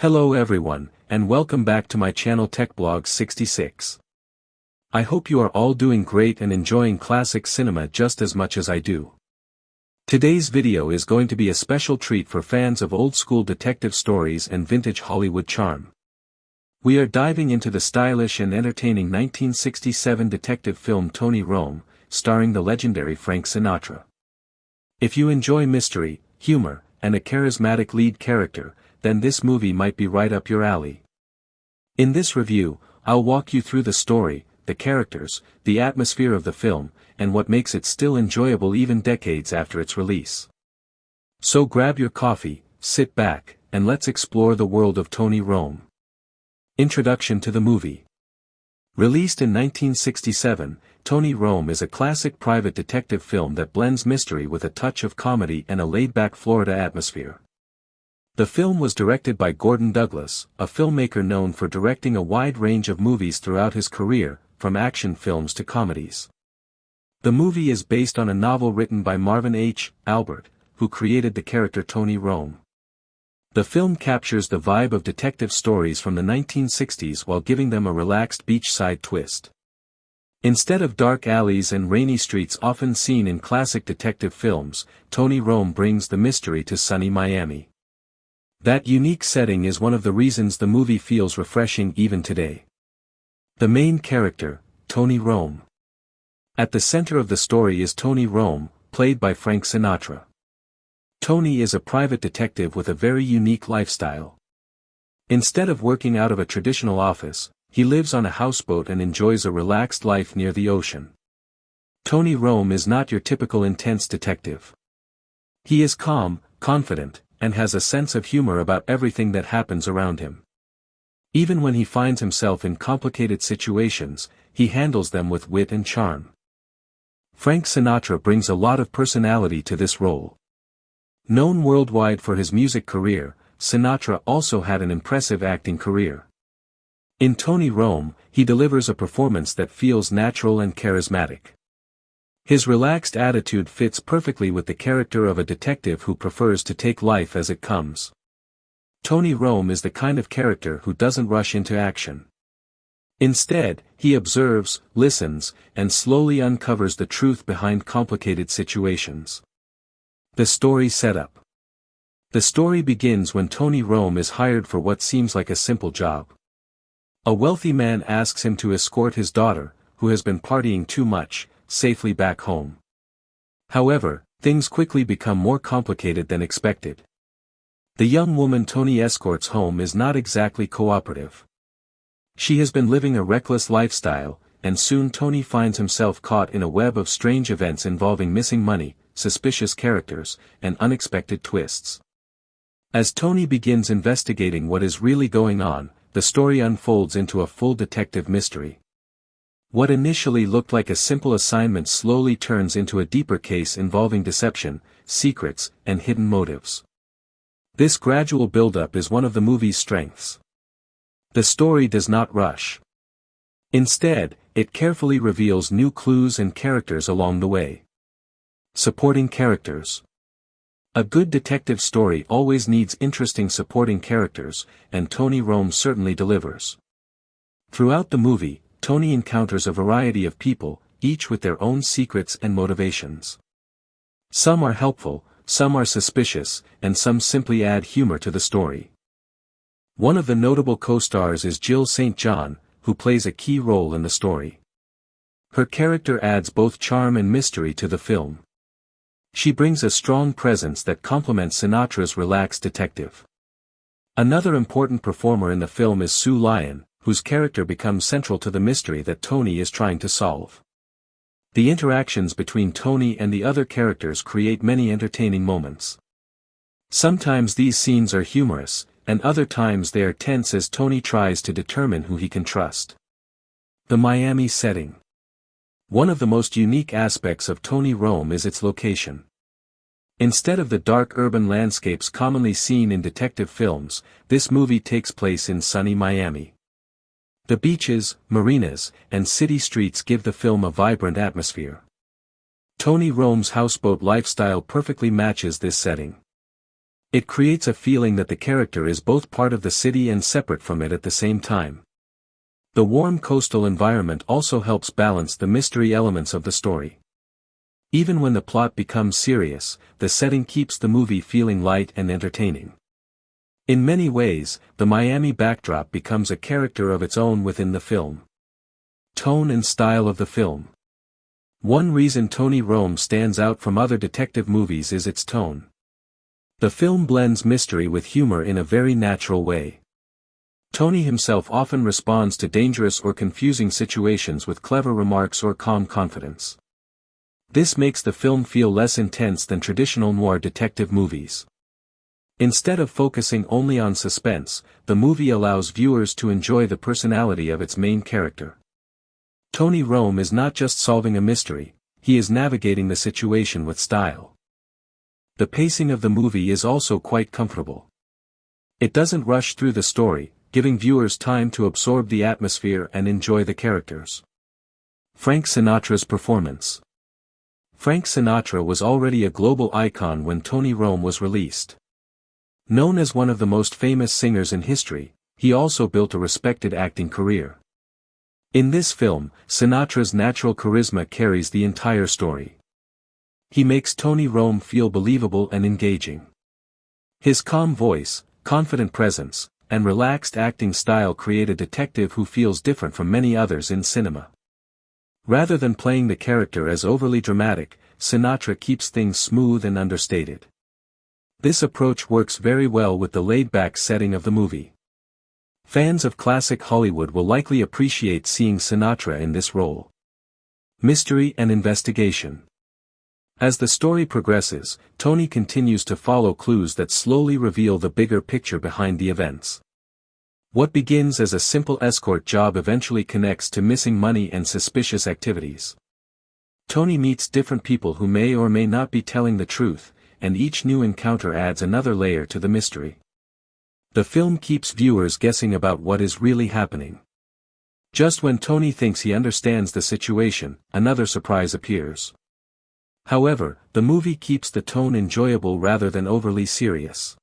Hello everyone, and welcome back to my channel TechBlog 66. I hope you are all doing great and enjoying classic cinema just as much as I do. Today's video is going to be a special treat for fans of old-school detective stories and vintage Hollywood charm. We are diving into the stylish and entertaining 1967 detective film Tony Rome, starring the legendary Frank Sinatra. If you enjoy mystery, humor, and a charismatic lead character, then this movie might be right up your alley. In this review, I'll walk you through the story, the characters, the atmosphere of the film, and what makes it still enjoyable even decades after its release. So grab your coffee, sit back, and let's explore the world of Tony Rome. Introduction to the movie. Released in 1967, Tony Rome is a classic private detective film that blends mystery with a touch of comedy and a laid-back Florida atmosphere. The film was directed by Gordon Douglas, a filmmaker known for directing a wide range of movies throughout his career, from action films to comedies. The movie is based on a novel written by Marvin H. Albert, who created the character Tony Rome. The film captures the vibe of detective stories from the 1960s while giving them a relaxed beachside twist. Instead of dark alleys and rainy streets often seen in classic detective films, Tony Rome brings the mystery to sunny Miami. That unique setting is one of the reasons the movie feels refreshing even today. The main character, Tony Rome. At the center of the story is Tony Rome, played by Frank Sinatra. Tony is a private detective with a very unique lifestyle. Instead of working out of a traditional office, he lives on a houseboat and enjoys a relaxed life near the ocean. Tony Rome is not your typical intense detective. He is calm, confident, and has a sense of humor about everything that happens around him. Even when he finds himself in complicated situations, he handles them with wit and charm. Frank Sinatra brings a lot of personality to this role. Known worldwide for his music career, Sinatra also had an impressive acting career. In Tony Rome, he delivers a performance that feels natural and charismatic. His relaxed attitude fits perfectly with the character of a detective who prefers to take life as it comes. Tony Rome is the kind of character who doesn't rush into action. Instead, he observes, listens, and slowly uncovers the truth behind complicated situations. The story setup. The story begins when Tony Rome is hired for what seems like a simple job. A wealthy man asks him to escort his daughter, who has been partying too much, safely back home. However, things quickly become more complicated than expected. The young woman Tony escorts home is not exactly cooperative. She has been living a reckless lifestyle, and soon Tony finds himself caught in a web of strange events involving missing money, suspicious characters, and unexpected twists. As Tony begins investigating what is really going on, the story unfolds into a full detective mystery. What initially looked like a simple assignment slowly turns into a deeper case involving deception, secrets, and hidden motives. This gradual build-up is one of the movie's strengths. The story does not rush. Instead, it carefully reveals new clues and characters along the way. Supporting characters. A good detective story always needs interesting supporting characters, and Tony Rome certainly delivers. Throughout the movie, Tony encounters a variety of people, each with their own secrets and motivations. Some are helpful, some are suspicious, and some simply add humor to the story. One of the notable co-stars is Jill St. John, who plays a key role in the story. Her character adds both charm and mystery to the film. She brings a strong presence that complements Sinatra's relaxed detective. Another important performer in the film is Sue Lyon, whose character becomes central to the mystery that Tony is trying to solve. The interactions between Tony and the other characters create many entertaining moments. Sometimes these scenes are humorous, and other times they are tense as Tony tries to determine who he can trust. The Miami setting. One of the most unique aspects of Tony Rome is its location. Instead of the dark urban landscapes commonly seen in detective films, this movie takes place in sunny Miami. The beaches, marinas, and city streets give the film a vibrant atmosphere. Tony Rome's houseboat lifestyle perfectly matches this setting. It creates a feeling that the character is both part of the city and separate from it at the same time. The warm coastal environment also helps balance the mystery elements of the story. Even when the plot becomes serious, the setting keeps the movie feeling light and entertaining. In many ways, the Miami backdrop becomes a character of its own within the film. Tone and style of the film. One reason Tony Rome stands out from other detective movies is its tone. The film blends mystery with humor in a very natural way. Tony himself often responds to dangerous or confusing situations with clever remarks or calm confidence. This makes the film feel less intense than traditional noir detective movies. Instead of focusing only on suspense, the movie allows viewers to enjoy the personality of its main character. Tony Rome is not just solving a mystery, he is navigating the situation with style. The pacing of the movie is also quite comfortable. It doesn't rush through the story, giving viewers time to absorb the atmosphere and enjoy the characters. Frank Sinatra's performance. Frank Sinatra was already a global icon when Tony Rome was released. Known as one of the most famous singers in history, he also built a respected acting career. In this film, Sinatra's natural charisma carries the entire story. He makes Tony Rome feel believable and engaging. His calm voice, confident presence, and relaxed acting style create a detective who feels different from many others in cinema. Rather than playing the character as overly dramatic, Sinatra keeps things smooth and understated. This approach works very well with the laid-back setting of the movie. Fans of classic Hollywood will likely appreciate seeing Sinatra in this role. Mystery and investigation. As the story progresses, Tony continues to follow clues that slowly reveal the bigger picture behind the events. What begins as a simple escort job eventually connects to missing money and suspicious activities. Tony meets different people who may or may not be telling the truth, and each new encounter adds another layer to the mystery. The film keeps viewers guessing about what is really happening. Just when Tony thinks he understands the situation, another surprise appears. However, the movie keeps the tone enjoyable rather than overly serious.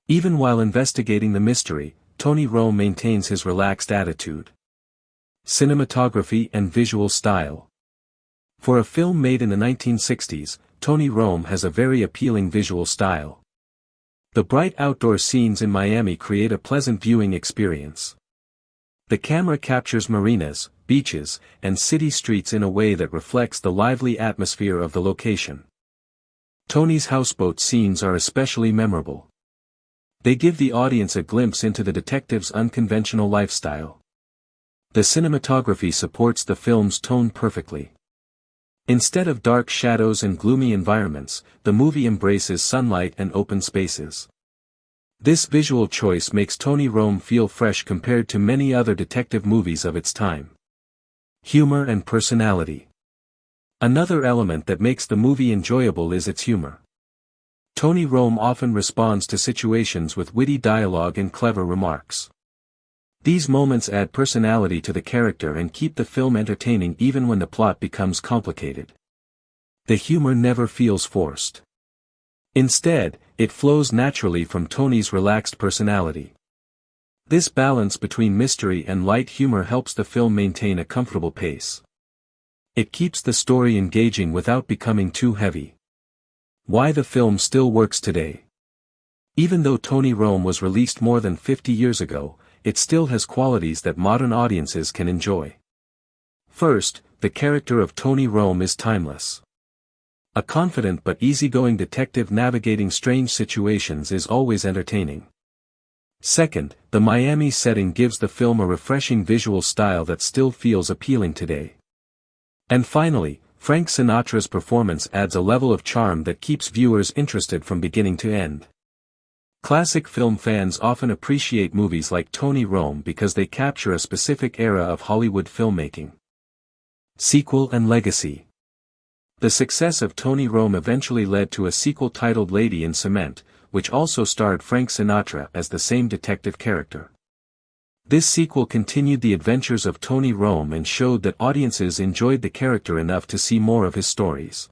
Even while investigating the mystery, Tony Rome maintains his relaxed attitude. Cinematography and visual style. For a film made in the 1960s, Tony Rome has a very appealing visual style. The bright outdoor scenes in Miami create a pleasant viewing experience. The camera captures marinas, beaches, and city streets in a way that reflects the lively atmosphere of the location. Tony's houseboat scenes are especially memorable. They give the audience a glimpse into the detective's unconventional lifestyle. The cinematography supports the film's tone perfectly. Instead of dark shadows and gloomy environments, the movie embraces sunlight and open spaces. This visual choice makes Tony Rome feel fresh compared to many other detective movies of its time. Humor and personality. Another element that makes the movie enjoyable is its humor. Tony Rome often responds to situations with witty dialogue and clever remarks. These moments add personality to the character and keep the film entertaining even when the plot becomes complicated. The humor never feels forced. Instead, it flows naturally from Tony's relaxed personality. This balance between mystery and light humor helps the film maintain a comfortable pace. It keeps the story engaging without becoming too heavy. Why the film still works today. Even though Tony Rome was released more than 50 years ago, it still has qualities that modern audiences can enjoy. First, the character of Tony Rome is timeless. A confident but easygoing detective navigating strange situations is always entertaining. Second, the Miami setting gives the film a refreshing visual style that still feels appealing today. And finally, Frank Sinatra's performance adds a level of charm that keeps viewers interested from beginning to end. Classic film fans often appreciate movies like Tony Rome because they capture a specific era of Hollywood filmmaking. Sequel and legacy. The success of Tony Rome eventually led to a sequel titled Lady in Cement, which also starred Frank Sinatra as the same detective character. This sequel continued the adventures of Tony Rome and showed that audiences enjoyed the character enough to see more of his stories.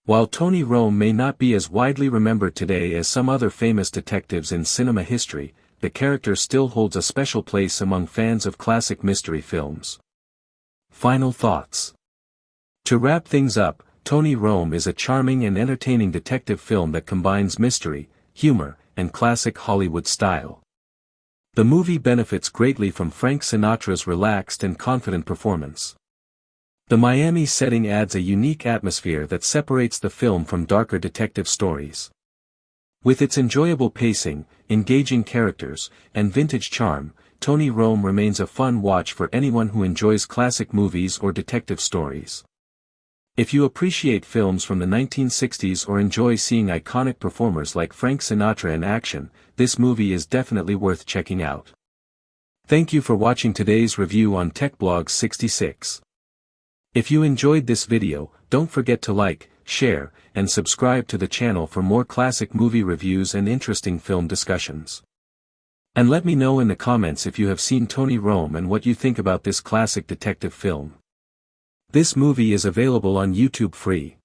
While Tony Rome may not be as widely remembered today as some other famous detectives in cinema history, the character still holds a special place among fans of classic mystery films. Final thoughts. To wrap things up, Tony Rome is a charming and entertaining detective film that combines mystery, humor, and classic Hollywood style. The movie benefits greatly from Frank Sinatra's relaxed and confident performance. The Miami setting adds a unique atmosphere that separates the film from darker detective stories. With its enjoyable pacing, engaging characters, and vintage charm, Tony Rome remains a fun watch for anyone who enjoys classic movies or detective stories. If you appreciate films from the 1960s or enjoy seeing iconic performers like Frank Sinatra in action, this movie is definitely worth checking out. Thank you for watching today's review on TechBlogs 66. If you enjoyed this video, don't forget to like, share, and subscribe to the channel for more classic movie reviews and interesting film discussions. And let me know in the comments if you have seen Tony Rome and what you think about this classic detective film. This movie is available on YouTube free.